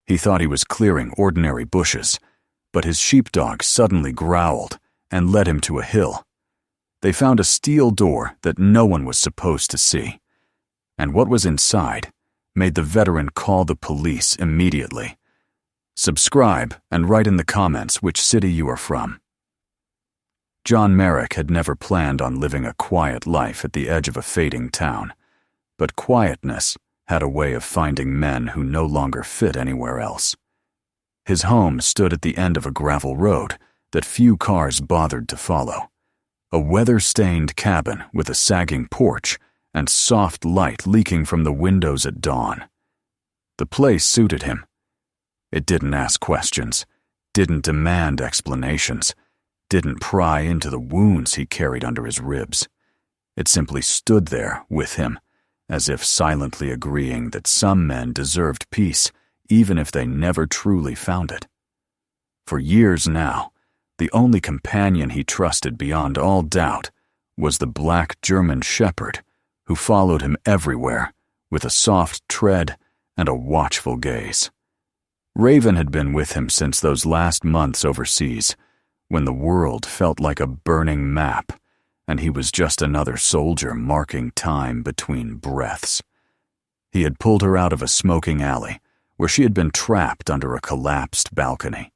He thought he was clearing ordinary bushes, but his sheepdog suddenly growled and led him to a hill. They found a steel door that no one was supposed to see, and what was inside made the veteran call the police immediately. Subscribe and write in the comments which city you are from. John Merrick had never planned on living a quiet life at the edge of a fading town, but quietness had a way of finding men who no longer fit anywhere else. His home stood at the end of a gravel road that few cars bothered to follow, a weather-stained cabin with a sagging porch and soft light leaking from the windows at dawn. The place suited him. It didn't ask questions, didn't demand explanations, didn't pry into the wounds he carried under his ribs. It simply stood there with him, as if silently agreeing that some men deserved peace even if they never truly found it. For years now, the only companion he trusted beyond all doubt was the black German shepherd who followed him everywhere with a soft tread and a watchful gaze. Raven had been with him since those last months overseas, when the world felt like a burning map, and he was just another soldier marking time between breaths. He had pulled her out of a smoking alley, where she had been trapped under a collapsed balcony,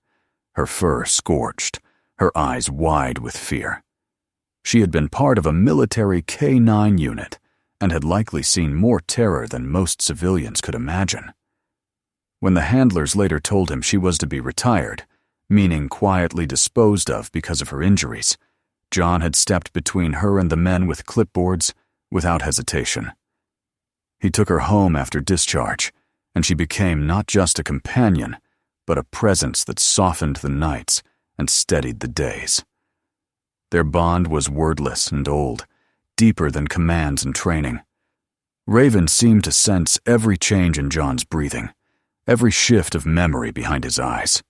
her fur scorched, her eyes wide with fear. She had been part of a military K-9 unit, and had likely seen more terror than most civilians could imagine. When the handlers later told him she was to be retired, meaning quietly disposed of because of her injuries, John had stepped between her and the men with clipboards without hesitation. He took her home after discharge, and she became not just a companion, but a presence that softened the nights and steadied the days. Their bond was wordless and old, deeper than commands and training. Raven seemed to sense every change in John's breathing, every shift of memory behind his eyes.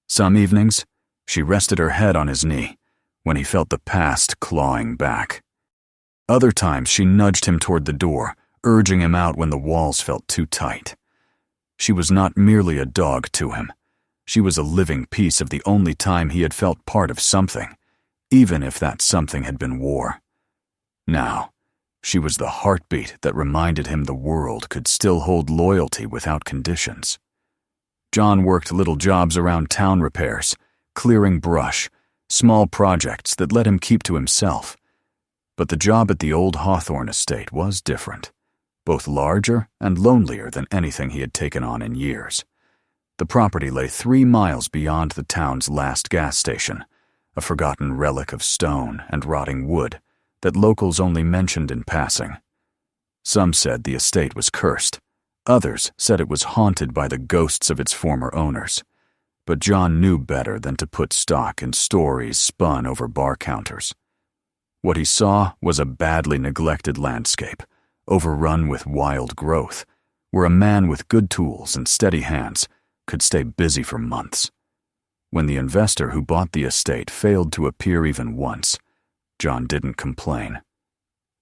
Some evenings, she rested her head on his knee when he felt the past clawing back. Other times she nudged him toward the door, urging him out when the walls felt too tight. She was not merely a dog to him. She was a living piece of the only time he had felt part of something, even if that something had been war. Now, she was the heartbeat that reminded him the world could still hold loyalty without conditions. John worked little jobs around town repairs, clearing brush, small projects that let him keep to himself. But the job at the old Hawthorne estate was different, both larger and lonelier than anything he had taken on in years. The property lay 3 miles beyond the town's last gas station, a forgotten relic of stone and rotting wood that locals only mentioned in passing. Some said the estate was cursed. Others said it was haunted by the ghosts of its former owners. But John knew better than to put stock in stories spun over bar counters. What he saw was a badly neglected landscape, overrun with wild growth, where a man with good tools and steady hands could stay busy for months. When the investor who bought the estate failed to appear even once, John didn't complain.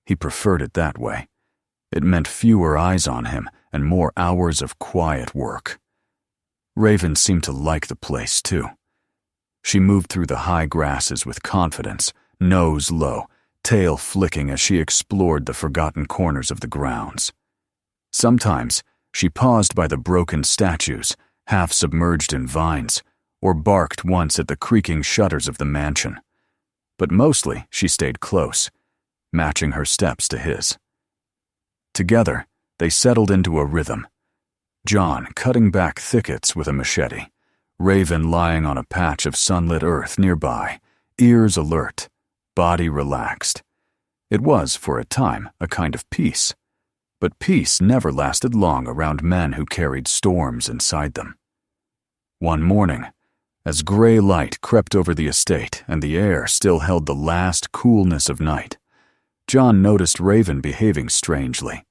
He preferred it that way. It meant fewer eyes on him and more hours of quiet work. Raven seemed to like the place, too. She moved through the high grasses with confidence, nose low, tail flicking as she explored the forgotten corners of the grounds. Sometimes she paused by the broken statues, half submerged in vines, or barked once at the creaking shutters of the mansion. But mostly she stayed close, matching her steps to his. Together, they settled into a rhythm. John cutting back thickets with a machete, Raven lying on a patch of sunlit earth nearby, ears alert, body relaxed. It was, for a time, a kind of peace. But peace never lasted long around men who carried storms inside them. One morning, as gray light crept over the estate and the air still held the last coolness of night, John noticed Raven behaving strangely.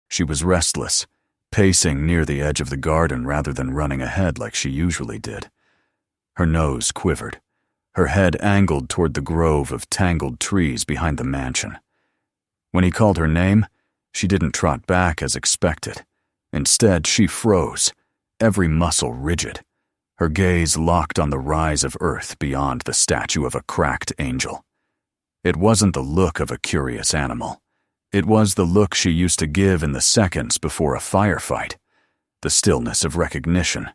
She was restless, pacing near the edge of the garden rather than running ahead like she usually did. Her nose quivered, her head angled toward the grove of tangled trees behind the mansion. When he called her name, she didn't trot back as expected. Instead, she froze, every muscle rigid, her gaze locked on the rise of Earth beyond the statue of a cracked angel. It wasn't the look of a curious animal. It was the look she used to give in the seconds before a firefight, the stillness of recognition,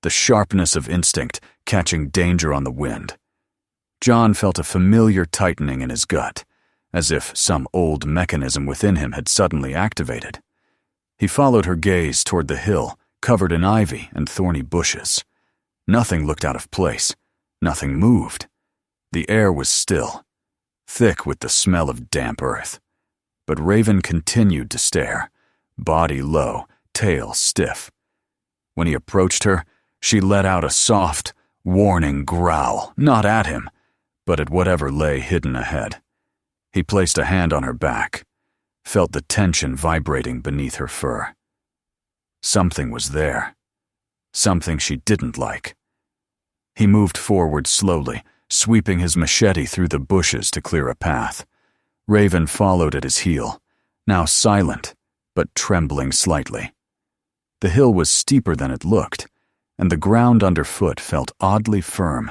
the sharpness of instinct catching danger on the wind. John felt a familiar tightening in his gut, as if some old mechanism within him had suddenly activated. He followed her gaze toward the hill, covered in ivy and thorny bushes. Nothing looked out of place. Nothing moved. The air was still, thick with the smell of damp earth. But Raven continued to stare, body low, tail stiff. When he approached her, she let out a soft, warning growl, not at him, but at whatever lay hidden ahead. He placed a hand on her back, felt the tension vibrating beneath her fur. Something was there. Something she didn't like. He moved forward slowly, sweeping his machete through the bushes to clear a path. Raven followed at his heel, now silent, but trembling slightly. The hill was steeper than it looked, and the ground underfoot felt oddly firm,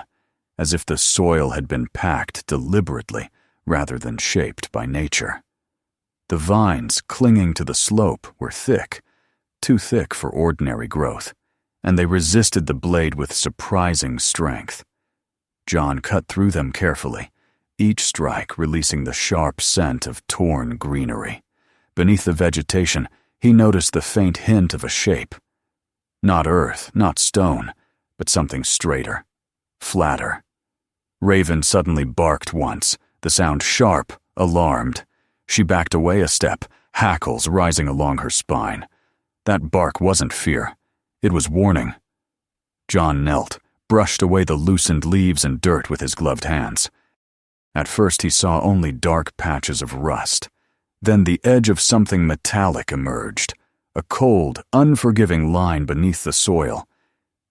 as if the soil had been packed deliberately rather than shaped by nature. The vines clinging to the slope were thick, too thick for ordinary growth, and they resisted the blade with surprising strength. John cut through them carefully, each strike releasing the sharp scent of torn greenery. Beneath the vegetation, he noticed the faint hint of a shape. Not earth, not stone, but something straighter, flatter. Raven suddenly barked once, the sound sharp, alarmed. She backed away a step, hackles rising along her spine. That bark wasn't fear. It was warning. John knelt, brushed away the loosened leaves and dirt with his gloved hands. At first he saw only dark patches of rust. Then the edge of something metallic emerged, a cold, unforgiving line beneath the soil.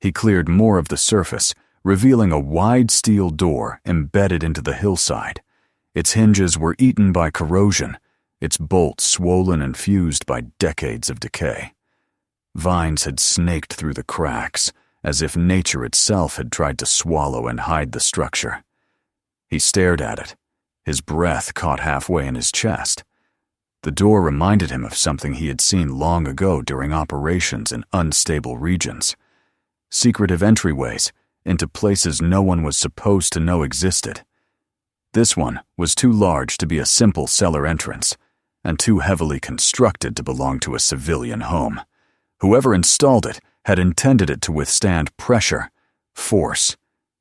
He cleared more of the surface, revealing a wide steel door embedded into the hillside. Its hinges were eaten by corrosion, its bolts swollen and fused by decades of decay. Vines had snaked through the cracks, as if nature itself had tried to swallow and hide the structure. He stared at it, his breath caught halfway in his chest. The door reminded him of something he had seen long ago during operations in unstable regions. Secretive entryways into places no one was supposed to know existed. This one was too large to be a simple cellar entrance, and too heavily constructed to belong to a civilian home. Whoever installed it had intended it to withstand pressure, force,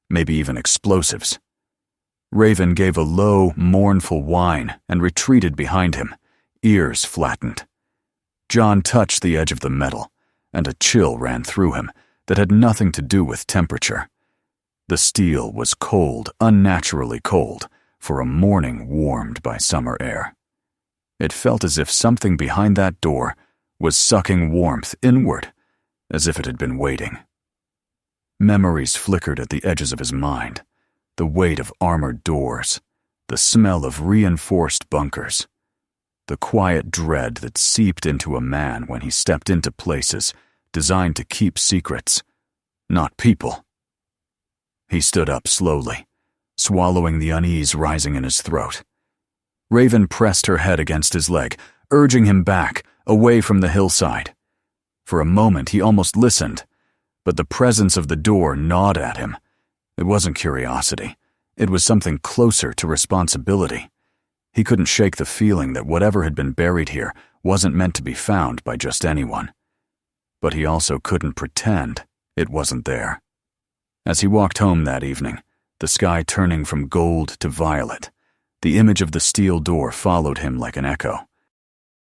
maybe even explosives. Raven gave a low, mournful whine and retreated behind him, ears flattened. John touched the edge of the metal, and a chill ran through him that had nothing to do with temperature. The steel was cold, unnaturally cold, for a morning warmed by summer air. It felt as if something behind that door was sucking warmth inward, as if it had been waiting. Memories flickered at the edges of his mind. The weight of armored doors, the smell of reinforced bunkers, the quiet dread that seeped into a man when he stepped into places designed to keep secrets, not people. He stood up slowly, swallowing the unease rising in his throat. Raven pressed her head against his leg, urging him back, away from the hillside. For a moment he almost listened, but the presence of the door gnawed at him. It wasn't curiosity. It was something closer to responsibility. He couldn't shake the feeling that whatever had been buried here wasn't meant to be found by just anyone. But he also couldn't pretend it wasn't there. As he walked home that evening, the sky turning from gold to violet, the image of the steel door followed him like an echo.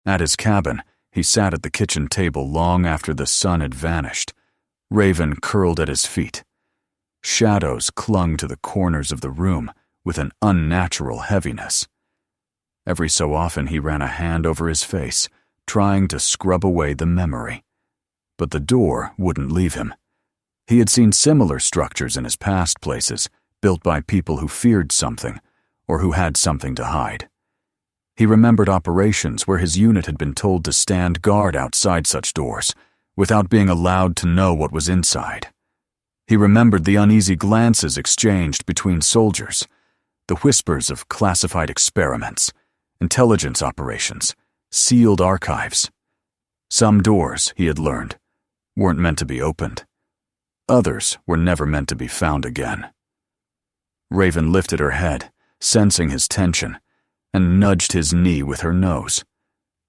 At his cabin, he sat at the kitchen table long after the sun had vanished. Raven curled at his feet. Shadows clung to the corners of the room with an unnatural heaviness. Every so often he ran a hand over his face, trying to scrub away the memory. But the door wouldn't leave him. He had seen similar structures in his past places, built by people who feared something, or who had something to hide. He remembered operations where his unit had been told to stand guard outside such doors, without being allowed to know what was inside. He remembered the uneasy glances exchanged between soldiers, the whispers of classified experiments, intelligence operations, sealed archives. Some doors, he had learned, weren't meant to be opened. Others were never meant to be found again. Raven lifted her head, sensing his tension, and nudged his knee with her nose.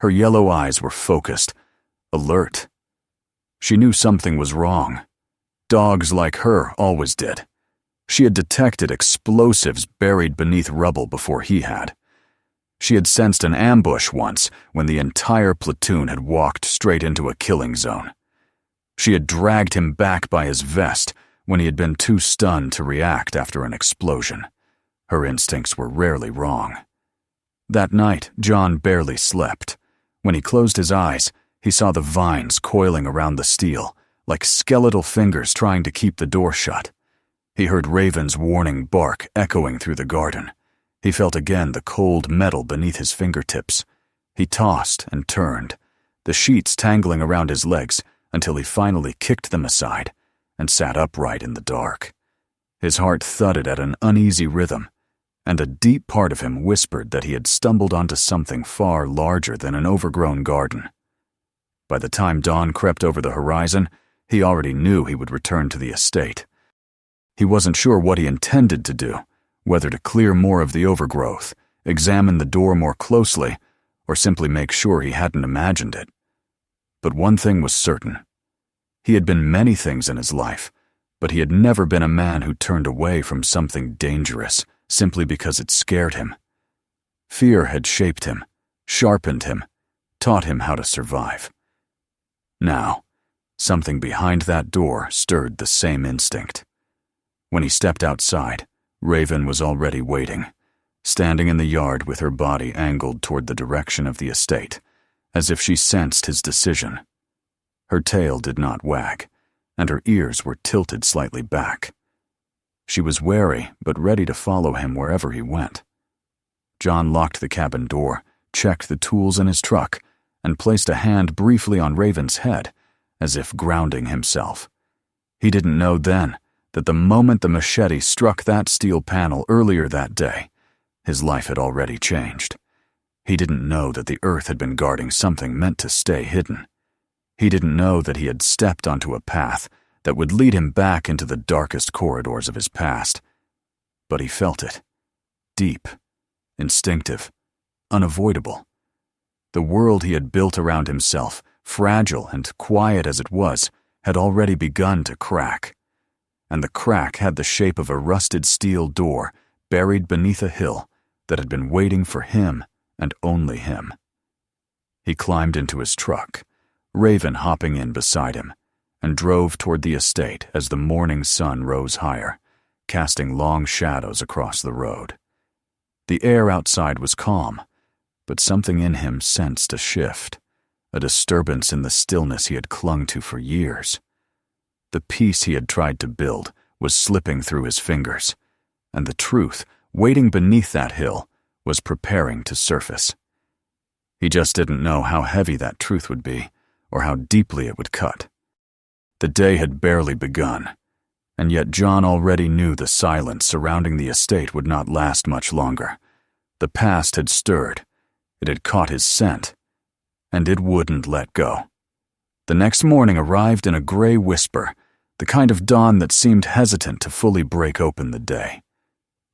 Her yellow eyes were focused, alert. She knew something was wrong. Dogs like her always did. She had detected explosives buried beneath rubble before he had. She had sensed an ambush once when the entire platoon had walked straight into a killing zone. She had dragged him back by his vest when he had been too stunned to react after an explosion. Her instincts were rarely wrong. That night, John barely slept. When he closed his eyes, he saw the vines coiling around the steel, like skeletal fingers trying to keep the door shut. He heard Raven's warning bark echoing through the garden. He felt again the cold metal beneath his fingertips. He tossed and turned, the sheets tangling around his legs until he finally kicked them aside and sat upright in the dark. His heart thudded at an uneasy rhythm, and a deep part of him whispered that he had stumbled onto something far larger than an overgrown garden. By the time dawn crept over the horizon, he already knew he would return to the estate. He wasn't sure what he intended to do, whether to clear more of the overgrowth, examine the door more closely, or simply make sure he hadn't imagined it. But one thing was certain. He had been many things in his life, but he had never been a man who turned away from something dangerous simply because it scared him. Fear had shaped him, sharpened him, taught him how to survive. Now, something behind that door stirred the same instinct. When he stepped outside, Raven was already waiting, standing in the yard with her body angled toward the direction of the estate, as if she sensed his decision. Her tail did not wag, and her ears were tilted slightly back. She was wary but ready to follow him wherever he went. John locked the cabin door, checked the tools in his truck, and placed a hand briefly on Raven's head, as if grounding himself. He didn't know then that the moment the machete struck that steel panel earlier that day, his life had already changed. He didn't know that the earth had been guarding something meant to stay hidden. He didn't know that he had stepped onto a path that would lead him back into the darkest corridors of his past. But he felt it. Deep, instinctive, unavoidable. The world he had built around himself, fragile and quiet as it was, had already begun to crack. And the crack had the shape of a rusted steel door buried beneath a hill that had been waiting for him and only him. He climbed into his truck, Raven hopping in beside him, and drove toward the estate as the morning sun rose higher, casting long shadows across the road. The air outside was calm, but something in him sensed a shift, a disturbance in the stillness he had clung to for years. The peace he had tried to build was slipping through his fingers, and the truth, waiting beneath that hill, was preparing to surface. He just didn't know how heavy that truth would be, or how deeply it would cut. The day had barely begun, and yet John already knew the silence surrounding the estate would not last much longer. The past had stirred, it had caught his scent, and it wouldn't let go. The next morning arrived in a gray whisper, the kind of dawn that seemed hesitant to fully break open the day.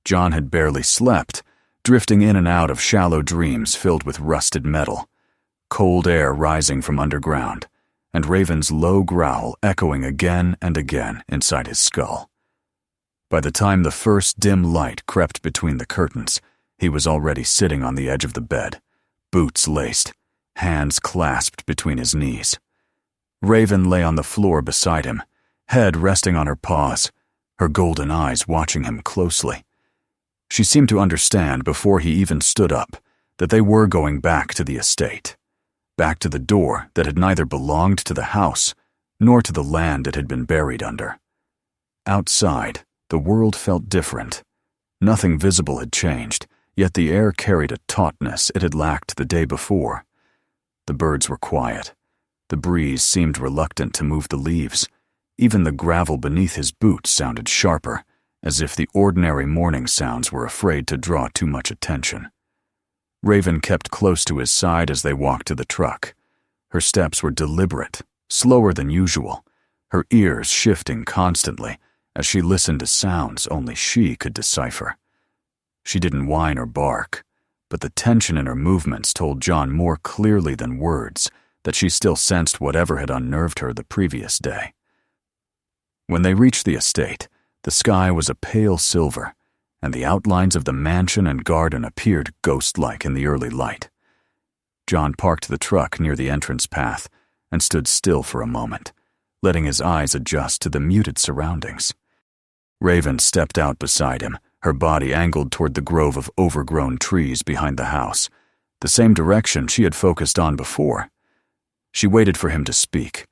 John had barely slept, drifting in and out of shallow dreams filled with rusted metal, cold air rising from underground, and Raven's low growl echoing again and again inside his skull. By the time the first dim light crept between the curtains, he was already sitting on the edge of the bed, boots laced, hands clasped between his knees. Raven lay on the floor beside him, head resting on her paws, her golden eyes watching him closely. She seemed to understand before he even stood up that they were going back to the estate, back to the door that had neither belonged to the house nor to the land it had been buried under. Outside, the world felt different. Nothing visible had changed, yet the air carried a tautness it had lacked the day before. The birds were quiet. The breeze seemed reluctant to move the leaves. Even the gravel beneath his boots sounded sharper, as if the ordinary morning sounds were afraid to draw too much attention. Raven kept close to his side as they walked to the truck. Her steps were deliberate, slower than usual, her ears shifting constantly as she listened to sounds only she could decipher. She didn't whine or bark, but the tension in her movements told John more clearly than words that she still sensed whatever had unnerved her the previous day. When they reached the estate, the sky was a pale silver, and the outlines of the mansion and garden appeared ghost-like in the early light. John parked the truck near the entrance path and stood still for a moment, letting his eyes adjust to the muted surroundings. Raven stepped out beside him, her body angled toward the grove of overgrown trees behind the house, the same direction she had focused on before. She waited for him to speak,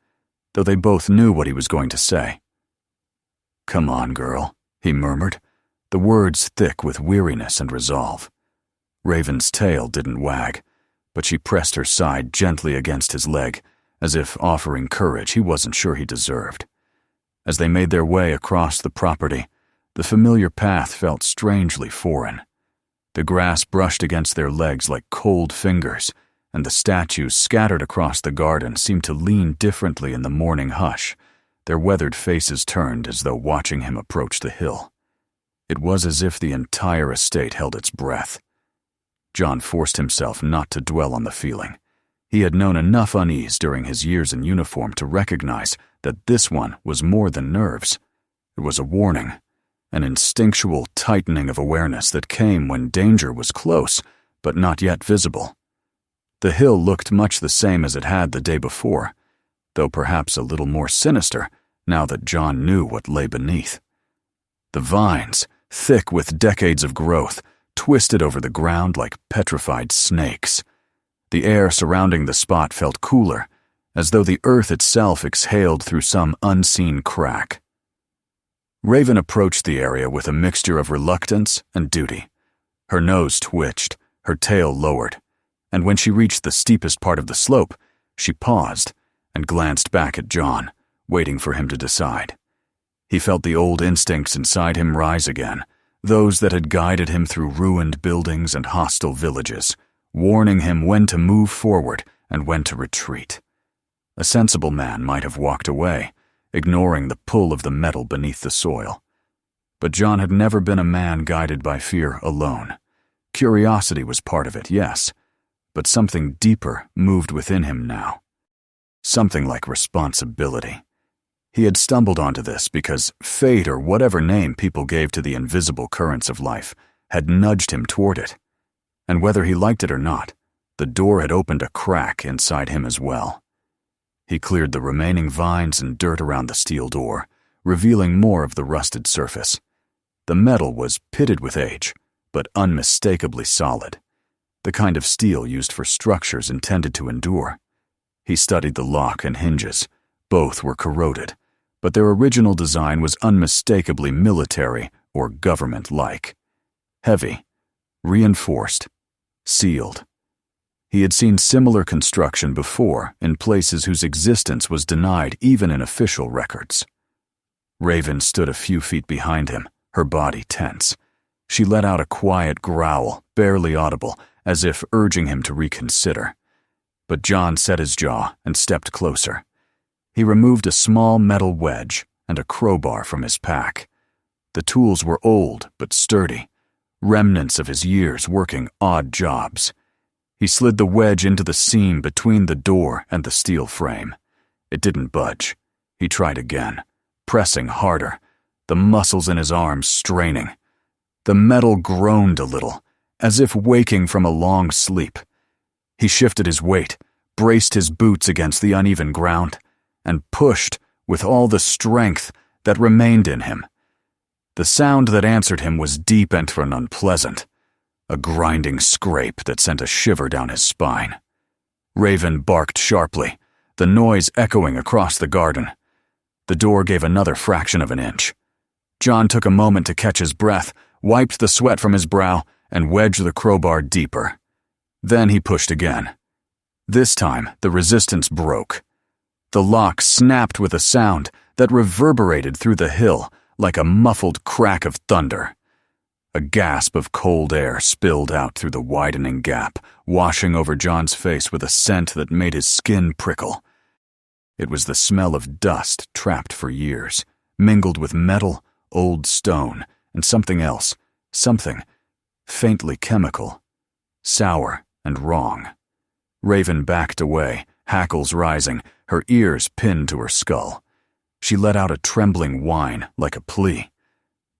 though they both knew what he was going to say. "Come on, girl," he murmured, the words thick with weariness and resolve. Raven's tail didn't wag, but she pressed her side gently against his leg, as if offering courage he wasn't sure he deserved. As they made their way across the property, the familiar path felt strangely foreign. The grass brushed against their legs like cold fingers, and the statues scattered across the garden seemed to lean differently in the morning hush, their weathered faces turned as though watching him approach the hill. It was as if the entire estate held its breath. John forced himself not to dwell on the feeling. He had known enough unease during his years in uniform to recognize that this one was more than nerves. It was a warning, an instinctual tightening of awareness that came when danger was close, but not yet visible. The hill looked much the same as it had the day before, though perhaps a little more sinister now that John knew what lay beneath. The vines, thick with decades of growth, twisted over the ground like petrified snakes. The air surrounding the spot felt cooler, as though the earth itself exhaled through some unseen crack. Raven approached the area with a mixture of reluctance and duty. Her nose twitched, her tail lowered, and when she reached the steepest part of the slope, she paused and glanced back at John, waiting for him to decide. He felt the old instincts inside him rise again, those that had guided him through ruined buildings and hostile villages, warning him when to move forward and when to retreat. A sensible man might have walked away, ignoring the pull of the metal beneath the soil. But John had never been a man guided by fear alone. Curiosity was part of it, yes, but something deeper moved within him now. Something like responsibility. He had stumbled onto this because fate, or whatever name people gave to the invisible currents of life, had nudged him toward it. And whether he liked it or not, the door had opened a crack inside him as well. He cleared the remaining vines and dirt around the steel door, revealing more of the rusted surface. The metal was pitted with age, but unmistakably solid, the kind of steel used for structures intended to endure. He studied the lock and hinges. Both were corroded, but their original design was unmistakably military or government-like. Heavy, reinforced, sealed. He had seen similar construction before in places whose existence was denied even in official records. Raven stood a few feet behind him, her body tense. She let out a quiet growl, barely audible, as if urging him to reconsider. But John set his jaw and stepped closer. He removed a small metal wedge and a crowbar from his pack. The tools were old but sturdy, remnants of his years working odd jobs. He slid the wedge into the seam between the door and the steel frame. It didn't budge. He tried again, pressing harder, the muscles in his arms straining. The metal groaned a little, as if waking from a long sleep. He shifted his weight, braced his boots against the uneven ground, and pushed with all the strength that remained in him. The sound that answered him was deep and unpleasant, a grinding scrape that sent a shiver down his spine. Raven barked sharply, the noise echoing across the garden. The door gave another fraction of an inch. John took a moment to catch his breath, wiped the sweat from his brow, and wedged the crowbar deeper. Then he pushed again. This time, the resistance broke. The lock snapped with a sound that reverberated through the hill like a muffled crack of thunder. A gasp of cold air spilled out through the widening gap, washing over John's face with a scent that made his skin prickle. It was the smell of dust trapped for years, mingled with metal, old stone, and something else, something faintly chemical, sour and wrong. Raven backed away, hackles rising, her ears pinned to her skull. She let out a trembling whine like a plea.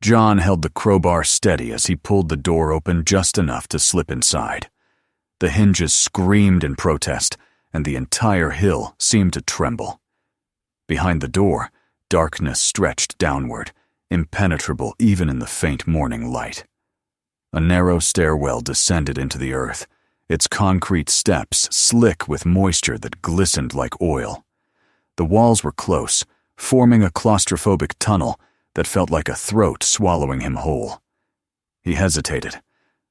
John held the crowbar steady as he pulled the door open just enough to slip inside. The hinges screamed in protest, and the entire hill seemed to tremble. Behind the door, darkness stretched downward, impenetrable even in the faint morning light. A narrow stairwell descended into the earth, its concrete steps slick with moisture that glistened like oil. The walls were close, forming a claustrophobic tunnel that felt like a throat swallowing him whole. He hesitated.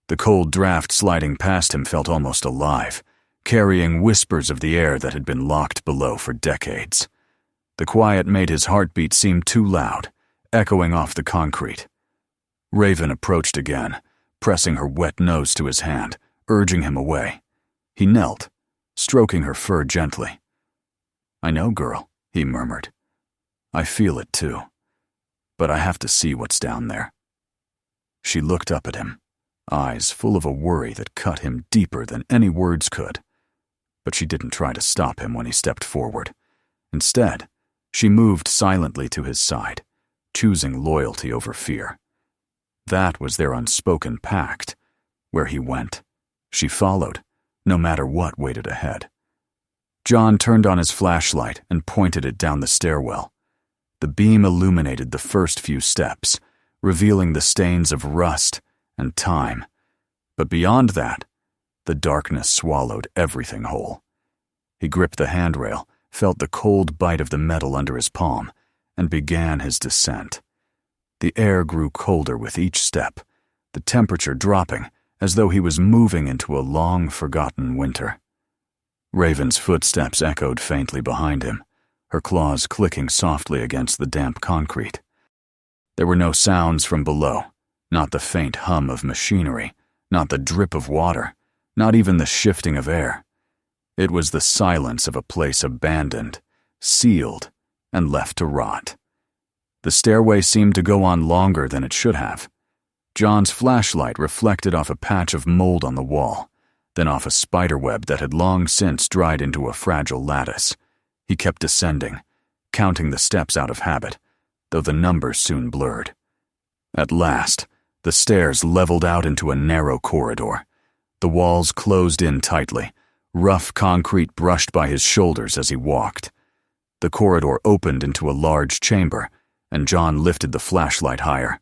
The cold draft sliding past him felt almost alive, carrying whispers of the air that had been locked below for decades. The quiet made his heartbeat seem too loud, echoing off the concrete. Raven approached again, pressing her wet nose to his hand, urging him away. He knelt, stroking her fur gently. "I know, girl," he murmured. "I feel it too. But I have to see what's down there." She looked up at him, eyes full of a worry that cut him deeper than any words could. But she didn't try to stop him when he stepped forward. Instead, she moved silently to his side, choosing loyalty over fear. That was their unspoken pact. Where he went, she followed, no matter what waited ahead. John turned on his flashlight and pointed it down the stairwell. The beam illuminated the first few steps, revealing the stains of rust and time. But beyond that, the darkness swallowed everything whole. He gripped the handrail, felt the cold bite of the metal under his palm, and began his descent. The air grew colder with each step, the temperature dropping as though he was moving into a long-forgotten winter. Raven's footsteps echoed faintly behind him, her claws clicking softly against the damp concrete. There were no sounds from below, not the faint hum of machinery, not the drip of water, not even the shifting of air. It was the silence of a place abandoned, sealed, and left to rot. The stairway seemed to go on longer than it should have. John's flashlight reflected off a patch of mold on the wall, then off a spiderweb that had long since dried into a fragile lattice. He kept descending, counting the steps out of habit, though the numbers soon blurred. At last, the stairs leveled out into a narrow corridor. The walls closed in tightly, rough concrete brushed by his shoulders as he walked. The corridor opened into a large chamber, and John lifted the flashlight higher.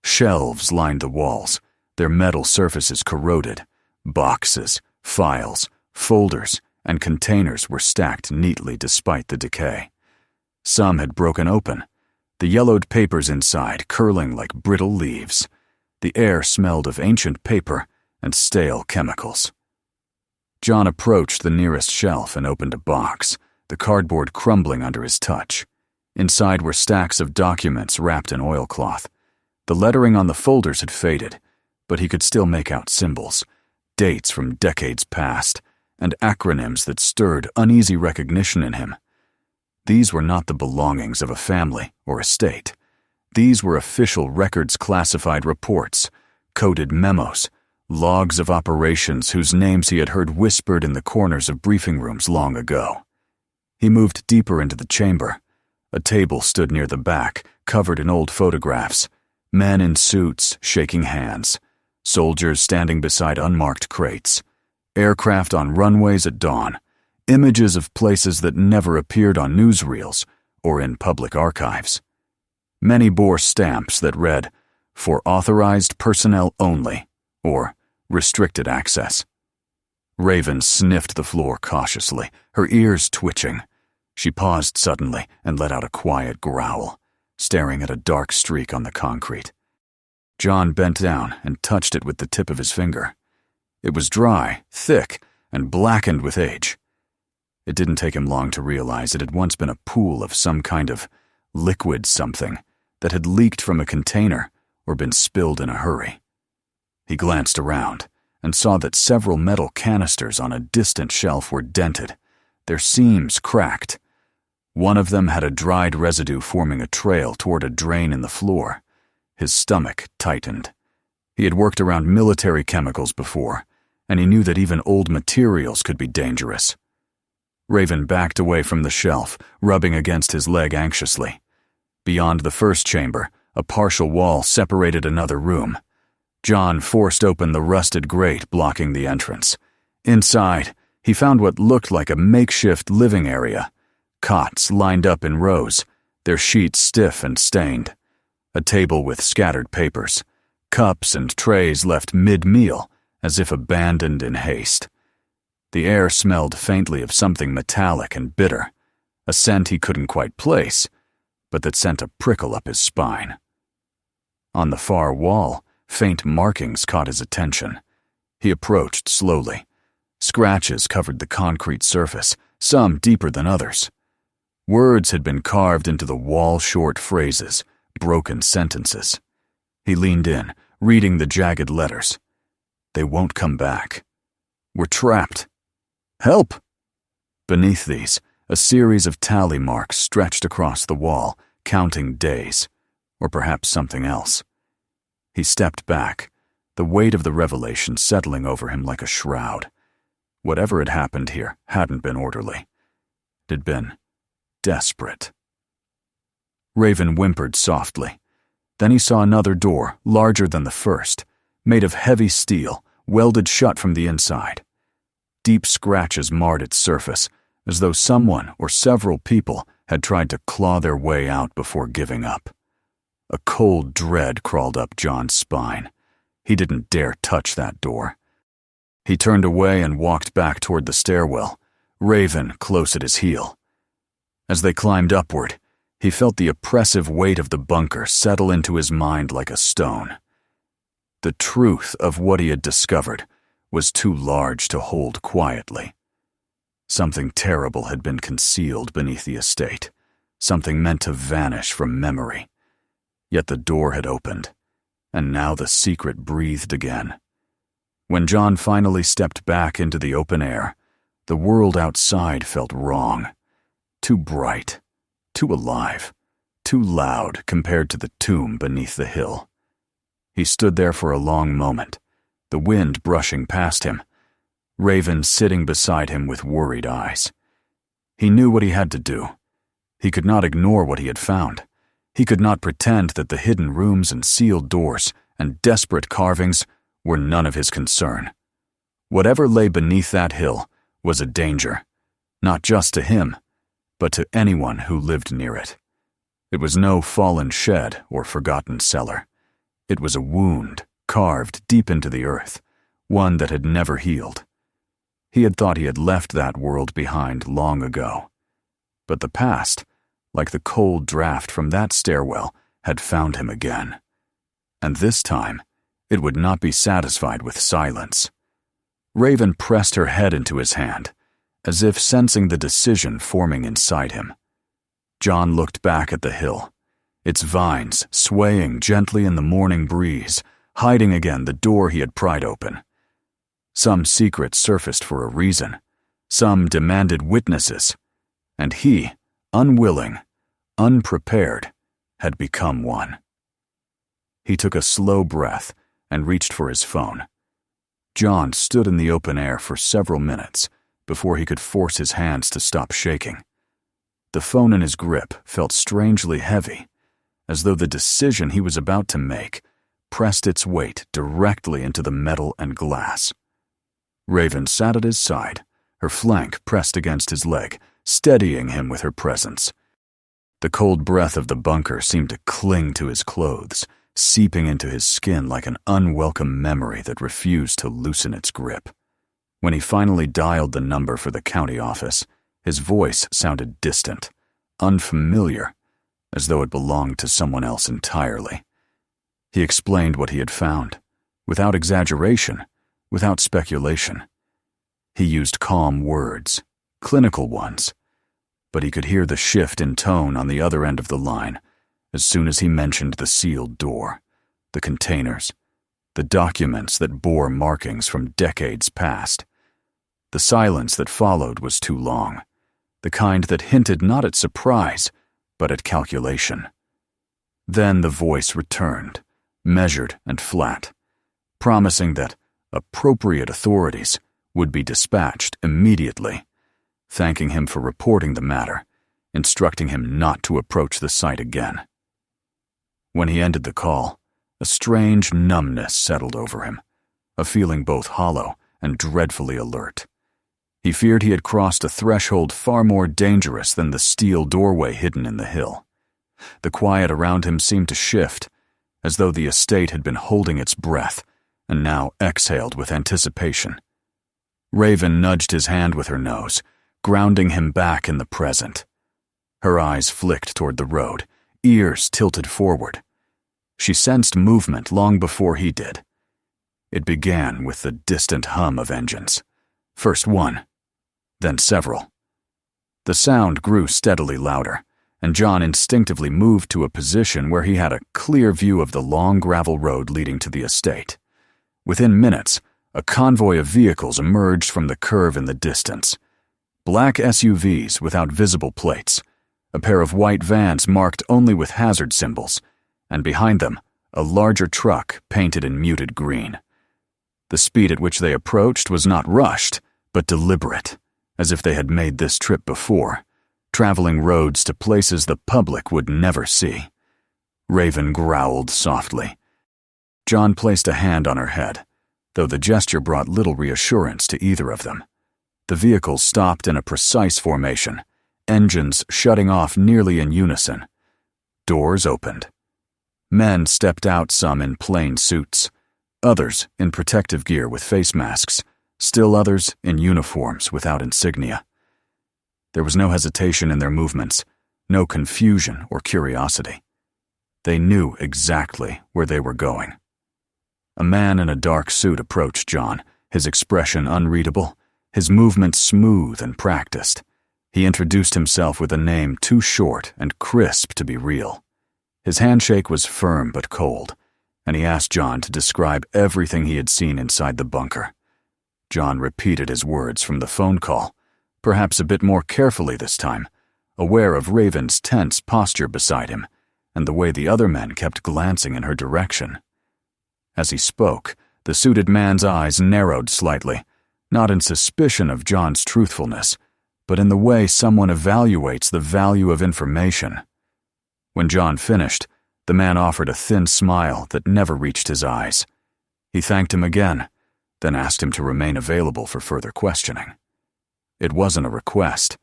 Shelves lined the walls, their metal surfaces corroded. Boxes, files, folders, and containers were stacked neatly despite the decay. Some had broken open, the yellowed papers inside curling like brittle leaves. The air smelled of ancient paper and stale chemicals. John approached the nearest shelf and opened a box, the cardboard crumbling under his touch. Inside were stacks of documents wrapped in oilcloth. The lettering on the folders had faded, but he could still make out symbols, dates from decades past, and acronyms that stirred uneasy recognition in him. These were not the belongings of a family or a state. These were official records-classified reports, coded memos, logs of operations whose names he had heard whispered in the corners of briefing rooms long ago. He moved deeper into the chamber. A table stood near the back, covered in old photographs, men in suits shaking hands, soldiers standing beside unmarked crates, aircraft on runways at dawn, images of places that never appeared on newsreels or in public archives. Many bore stamps that read, "For authorized personnel only," or "Restricted access." Raven sniffed the floor cautiously, her ears twitching. She paused suddenly and let out a quiet growl, staring at a dark streak on the concrete. John bent down and touched it with the tip of his finger. It was dry, thick, and blackened with age. It didn't take him long to realize it had once been a pool of some kind of liquid something that had leaked from a container or been spilled in a hurry. He glanced around and saw that several metal canisters on a distant shelf were dented, their seams cracked. One of them had a dried residue forming a trail toward a drain in the floor. His stomach tightened. He had worked around military chemicals before, and he knew that even old materials could be dangerous. Raven backed away from the shelf, rubbing against his leg anxiously. Beyond the first chamber, a partial wall separated another room. John forced open the rusted grate blocking the entrance. Inside, he found what looked like a makeshift living area. Cots lined up in rows, their sheets stiff and stained. A table with scattered papers. Cups and trays left mid-meal, as if abandoned in haste. The air smelled faintly of something metallic and bitter, a scent he couldn't quite place, but that sent a prickle up his spine. On the far wall, faint markings caught his attention. He approached slowly. Scratches covered the concrete surface, some deeper than others. Words had been carved into the wall-short phrases, broken sentences. He leaned in, reading the jagged letters. They won't come back. We're trapped. Help! Beneath these, a series of tally marks stretched across the wall, counting days, or perhaps something else. He stepped back, the weight of the revelation settling over him like a shroud. Whatever had happened here hadn't been orderly. It had been desperate. Raven whimpered softly. Then he saw another door, larger than the first, made of heavy steel, welded shut from the inside. Deep scratches marred its surface, as though someone or several people had tried to claw their way out before giving up. A cold dread crawled up John's spine. He didn't dare touch that door. He turned away and walked back toward the stairwell, Raven close at his heel. As they climbed upward, he felt the oppressive weight of the bunker settle into his mind like a stone. The truth of what he had discovered was too large to hold quietly. Something terrible had been concealed beneath the estate, something meant to vanish from memory. Yet the door had opened, and now the secret breathed again. When John finally stepped back into the open air, the world outside felt wrong. Too bright, too alive, too loud compared to the tomb beneath the hill. He stood there for a long moment, the wind brushing past him, Raven sitting beside him with worried eyes. He knew what he had to do. He could not ignore what he had found. He could not pretend that the hidden rooms and sealed doors and desperate carvings were none of his concern. Whatever lay beneath that hill was a danger, not just to him, but to anyone who lived near it. It was no fallen shed or forgotten cellar. It was a wound carved deep into the earth, one that had never healed. He had thought he had left that world behind long ago. But the past, like the cold draft from that stairwell, had found him again. And this time, it would not be satisfied with silence. Raven pressed her head into his hand, as if sensing the decision forming inside him. John looked back at the hill, its vines swaying gently in the morning breeze, hiding again the door he had pried open. Some secret surfaced for a reason. Some demanded witnesses. And he, unwilling, unprepared, had become one. He took a slow breath and reached for his phone. John stood in the open air for several minutes before he could force his hands to stop shaking. The phone in his grip felt strangely heavy, as though the decision he was about to make pressed its weight directly into the metal and glass. Raven sat at his side, her flank pressed against his leg, steadying him with her presence. The cold breath of the bunker seemed to cling to his clothes, seeping into his skin like an unwelcome memory that refused to loosen its grip. When he finally dialed the number for the county office, his voice sounded distant, unfamiliar, as though it belonged to someone else entirely. He explained what he had found, without exaggeration, without speculation. He used calm words, clinical ones. But he could hear the shift in tone on the other end of the line as soon as he mentioned the sealed door, the containers, the documents that bore markings from decades past. The silence that followed was too long, the kind that hinted not at surprise, but at calculation. Then the voice returned, measured and flat, promising that appropriate authorities would be dispatched immediately, thanking him for reporting the matter, instructing him not to approach the site again. When he ended the call, a strange numbness settled over him, a feeling both hollow and dreadfully alert. He feared he had crossed a threshold far more dangerous than the steel doorway hidden in the hill. The quiet around him seemed to shift, as though the estate had been holding its breath and now exhaled with anticipation. Raven nudged his hand with her nose, grounding him back in the present. Her eyes flicked toward the road, ears tilted forward. She sensed movement long before he did. It began with the distant hum of engines. First one, then several. The sound grew steadily louder, and John instinctively moved to a position where he had a clear view of the long gravel road leading to the estate. Within minutes, a convoy of vehicles emerged from the curve in the distance. Black SUVs without visible plates, a pair of white vans marked only with hazard symbols, and behind them, a larger truck painted in muted green. The speed at which they approached was not rushed, but deliberate, as if they had made this trip before, traveling roads to places the public would never see. Raven growled softly. John placed a hand on her head, though the gesture brought little reassurance to either of them. The vehicles stopped in a precise formation, engines shutting off nearly in unison. Doors opened. Men stepped out, some in plain suits, others in protective gear with face masks, still others in uniforms without insignia. There was no hesitation in their movements, no confusion or curiosity. They knew exactly where they were going. A man in a dark suit approached John, his expression unreadable, his movements smooth and practiced. He introduced himself with a name too short and crisp to be real. His handshake was firm but cold, and he asked John to describe everything he had seen inside the bunker. John repeated his words from the phone call, perhaps a bit more carefully this time, aware of Raven's tense posture beside him and the way the other men kept glancing in her direction. As he spoke, the suited man's eyes narrowed slightly, not in suspicion of John's truthfulness, but in the way someone evaluates the value of information. When John finished, the man offered a thin smile that never reached his eyes. He thanked him again, then asked him to remain available for further questioning. It wasn't a request.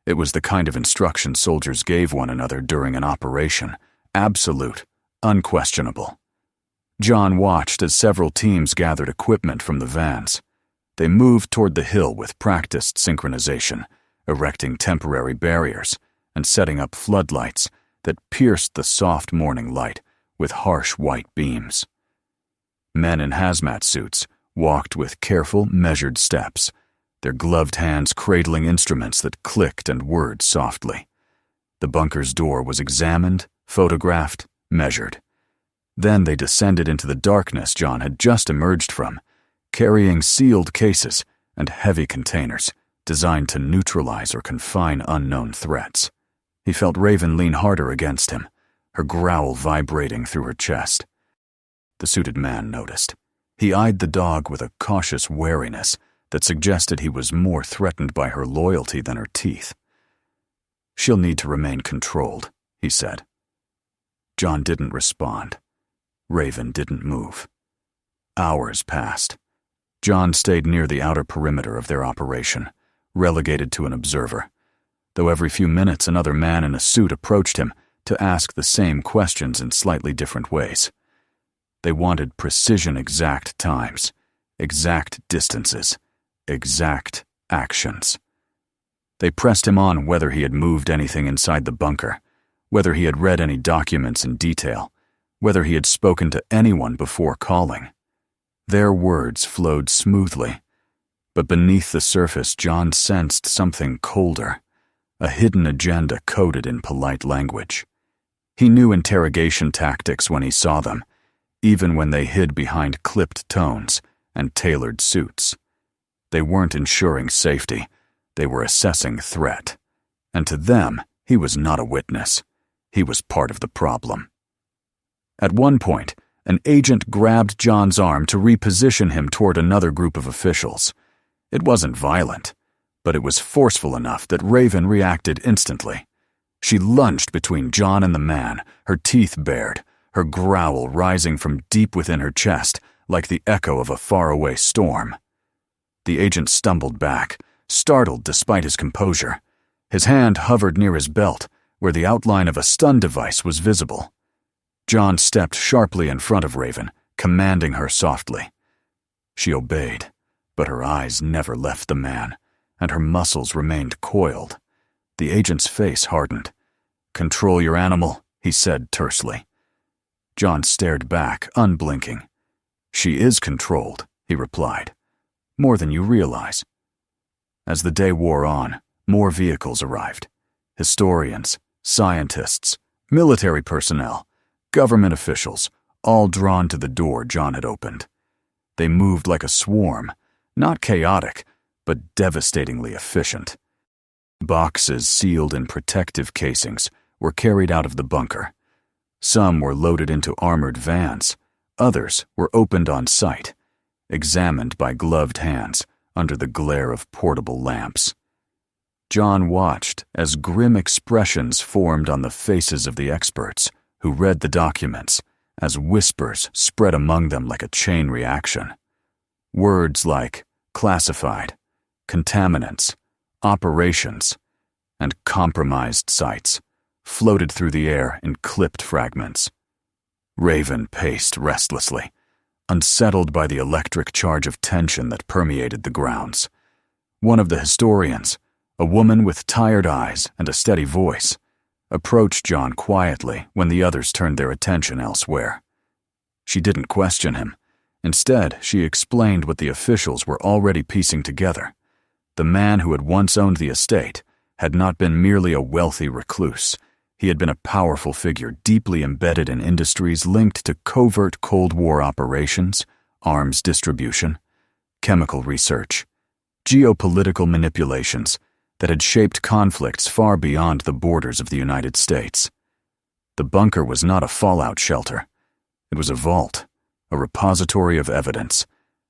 It was the kind of instruction soldiers gave one another during an operation, absolute, unquestionable. John watched as several teams gathered equipment from the vans. They moved toward the hill with practiced synchronization, erecting temporary barriers and setting up floodlights that pierced the soft morning light with harsh white beams. Men in hazmat suits walked with careful, measured steps, their gloved hands cradling instruments that clicked and whirred softly. The bunker's door was examined, photographed, measured. Then they descended into the darkness John had just emerged from, carrying sealed cases and heavy containers designed to neutralize or confine unknown threats. He felt Raven lean harder against him, her growl vibrating through her chest. The suited man noticed. He eyed the dog with a cautious wariness that suggested he was more threatened by her loyalty than her teeth. "She'll need to remain controlled," he said. John didn't respond. Raven didn't move. Hours passed. John stayed near the outer perimeter of their operation, relegated to an observer, though every few minutes another man in a suit approached him to ask the same questions in slightly different ways. They wanted precision-exact times, exact distances, exact actions. They pressed him on whether he had moved anything inside the bunker, whether he had read any documents in detail, whether he had spoken to anyone before calling. Their words flowed smoothly, But beneath the surface, John sensed something colder, a hidden agenda coded in polite language. He knew interrogation tactics when he saw them, even when they hid behind clipped tones and tailored suits. They weren't ensuring safety, they were assessing threat. And to them, he was not a witness. He was part of the problem. At one point, an agent grabbed John's arm to reposition him toward another group of officials. It wasn't violent, but it was forceful enough that Raven reacted instantly. She lunged between John and the man, her teeth bared, her growl rising from deep within her chest like the echo of a faraway storm. The agent stumbled back, startled despite his composure. His hand hovered near his belt, where the outline of a stun device was visible. John stepped sharply in front of Raven, commanding her softly. She obeyed, but her eyes never left the man, and her muscles remained coiled. The agent's face hardened. "Control your animal," he said tersely. John stared back, unblinking. "She is controlled," he replied. "More than you realize." As the day wore on, more vehicles arrived. Historians, scientists, military personnel, government officials, all drawn to the door John had opened. They moved like a swarm, not chaotic, but devastatingly efficient. Boxes sealed in protective casings were carried out of the bunker. Some were loaded into armored vans, others were opened on site, examined by gloved hands under the glare of portable lamps. John watched as grim expressions formed on the faces of the experts who read the documents, as whispers spread among them like a chain reaction. Words like classified, contaminants, operations, and compromised sites floated through the air in clipped fragments. Raven paced restlessly, unsettled by the electric charge of tension that permeated the grounds. One of the historians, a woman with tired eyes and a steady voice, approached John quietly when the others turned their attention elsewhere. She didn't question him. Instead, she explained what the officials were already piecing together. The man who had once owned the estate had not been merely a wealthy recluse. He had been a powerful figure deeply embedded in industries linked to covert Cold War operations, arms distribution, chemical research, geopolitical manipulations that had shaped conflicts far beyond the borders of the United States. The bunker was not a fallout shelter. It was a vault, a repository of evidence,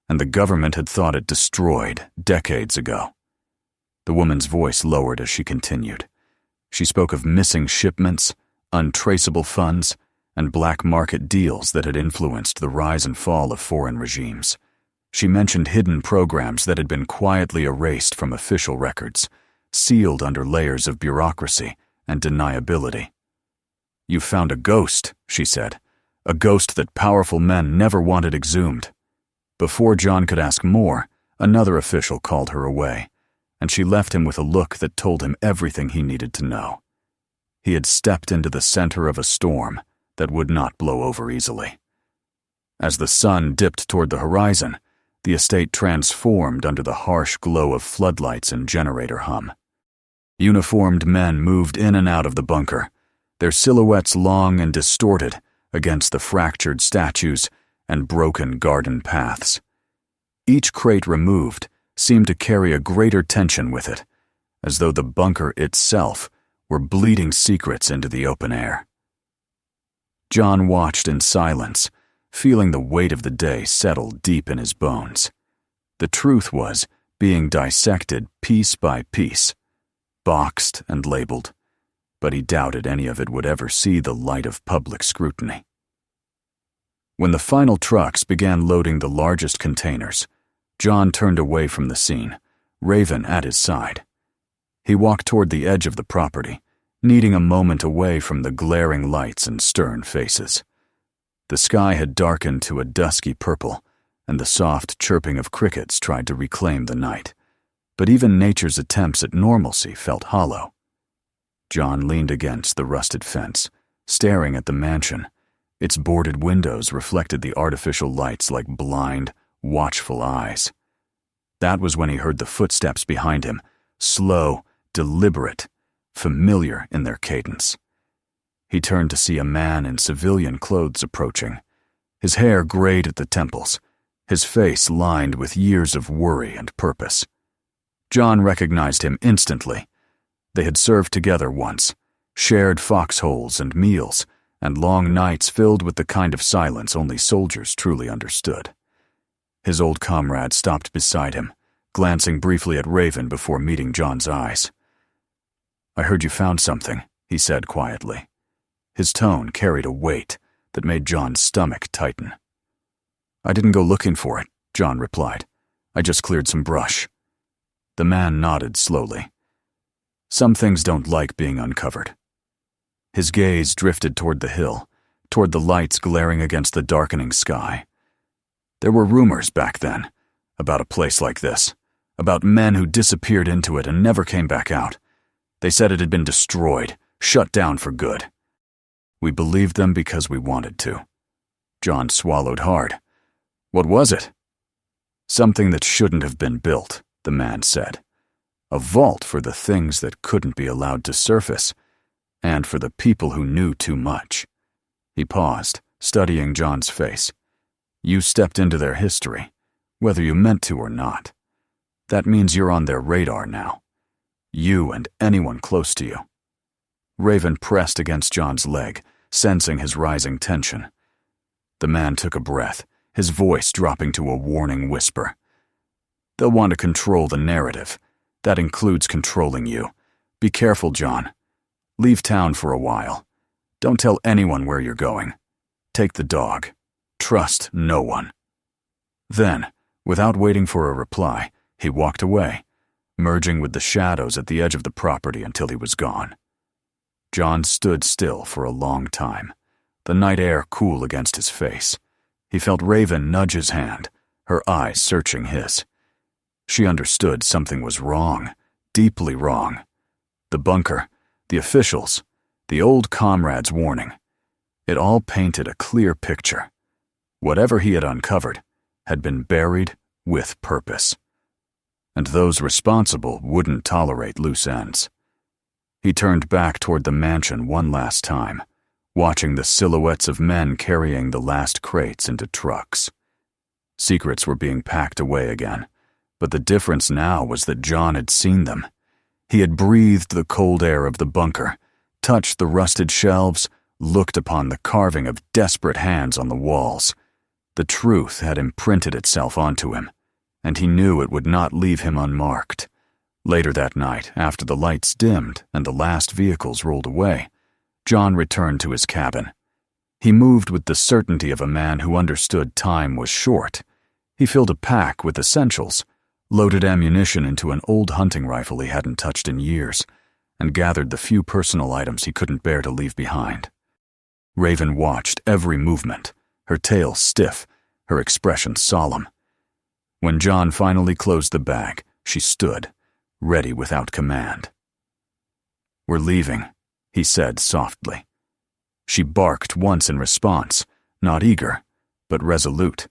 and the government had thought it destroyed decades ago. The woman's voice lowered as she continued. She spoke of missing shipments, untraceable funds, and black market deals that had influenced the rise and fall of foreign regimes. She mentioned hidden programs that had been quietly erased from official records, sealed under layers of bureaucracy and deniability. "You found a ghost," she said, "a ghost that powerful men never wanted exhumed." Before John could ask more, another official called her away, and she left him with a look that told him everything he needed to know. He had stepped into the center of a storm that would not blow over easily. As the sun dipped toward the horizon, the estate transformed under the harsh glow of floodlights and generator hum. Uniformed men moved in and out of the bunker, their silhouettes long and distorted against the fractured statues and broken garden paths. Each crate removed seemed to carry a greater tension with it, as though the bunker itself were bleeding secrets into the open air. John watched in silence, feeling the weight of the day settle deep in his bones. The truth was being dissected piece by piece, boxed and labeled, but he doubted any of it would ever see the light of public scrutiny. When the final trucks began loading the largest containers, John turned away from the scene, Raven at his side. He walked toward the edge of the property, needing a moment away from the glaring lights and stern faces. The sky had darkened to a dusky purple, and the soft chirping of crickets tried to reclaim the night. But even nature's attempts at normalcy felt hollow. John leaned against the rusted fence, staring at the mansion. Its boarded windows reflected the artificial lights like blind, watchful eyes. That was when he heard the footsteps behind him, slow, deliberate, familiar in their cadence. He turned to see a man in civilian clothes approaching. His hair grayed at the temples, his face lined with years of worry and purpose. John recognized him instantly. They had served together once, shared foxholes and meals, and long nights filled with the kind of silence only soldiers truly understood. His old comrade stopped beside him, glancing briefly at Raven before meeting John's eyes. "I heard you found something," he said quietly. His tone carried a weight that made John's stomach tighten. "I didn't go looking for it," John replied. "I just cleared some brush." The man nodded slowly. Some things don't like being uncovered. His gaze drifted toward the hill, toward the lights glaring against the darkening sky. There were rumors back then about a place like this, about men who disappeared into it and never came back out. They said it had been destroyed, shut down for good. We believed them because we wanted to. John swallowed hard. "What was it?" "Something that shouldn't have been built," the man said. "A vault for the things that couldn't be allowed to surface, and for the people who knew too much." He paused, studying John's face. "You stepped into their history, whether you meant to or not. That means you're on their radar now. You and anyone close to you." Raven pressed against John's leg, sensing his rising tension. The man took a breath, his voice dropping to a warning whisper. "They'll want to control the narrative. That includes controlling you. Be careful, John. Leave town for a while. Don't tell anyone where you're going. Take the dog. Trust no one." Then, without waiting for a reply, he walked away, merging with the shadows at the edge of the property until he was gone. John stood still for a long time, the night air cool against his face. He felt Raven nudge his hand, her eyes searching his. She understood something was wrong, deeply wrong. The bunker, the officials, the old comrade's warning. It all painted a clear picture. Whatever he had uncovered had been buried with purpose. And those responsible wouldn't tolerate loose ends. He turned back toward the mansion one last time, watching the silhouettes of men carrying the last crates into trucks. Secrets were being packed away again, but the difference now was that John had seen them. He had breathed the cold air of the bunker, touched the rusted shelves, looked upon the carving of desperate hands on the walls. The truth had imprinted itself onto him, and he knew it would not leave him unmarked. Later that night, after the lights dimmed and the last vehicles rolled away, John returned to his cabin. He moved with the certainty of a man who understood time was short. He filled a pack with essentials, loaded ammunition into an old hunting rifle he hadn't touched in years, and gathered the few personal items he couldn't bear to leave behind. Raven watched every movement, her tail stiff, her expression solemn. When John finally closed the bag, she stood, ready without command. "We're leaving," he said softly. She barked once in response, not eager, but resolute.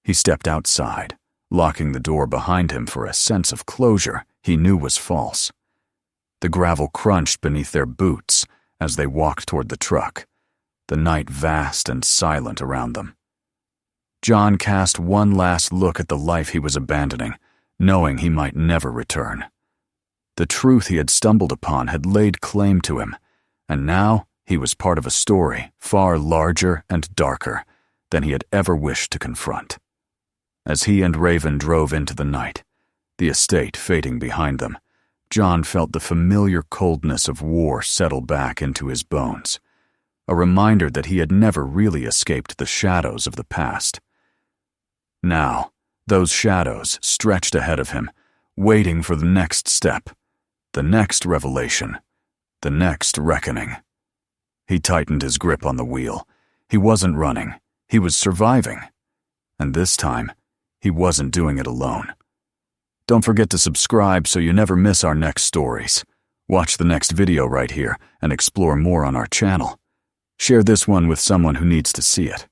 He stepped outside, locking the door behind him for a sense of closure he knew was false. The gravel crunched beneath their boots as they walked toward the truck, the night vast and silent around them. John cast one last look at the life he was abandoning, knowing he might never return. The truth he had stumbled upon had laid claim to him, and now he was part of a story far larger and darker than he had ever wished to confront. As he and Raven drove into the night, the estate fading behind them, John felt the familiar coldness of war settle back into his bones, a reminder that he had never really escaped the shadows of the past. Now, those shadows stretched ahead of him, waiting for the next step, the next revelation, the next reckoning. He tightened his grip on the wheel. He wasn't running, he was surviving. And this time, he wasn't doing it alone. Don't forget to subscribe so you never miss our next stories. Watch the next video right here and explore more on our channel. Share this one with someone who needs to see it.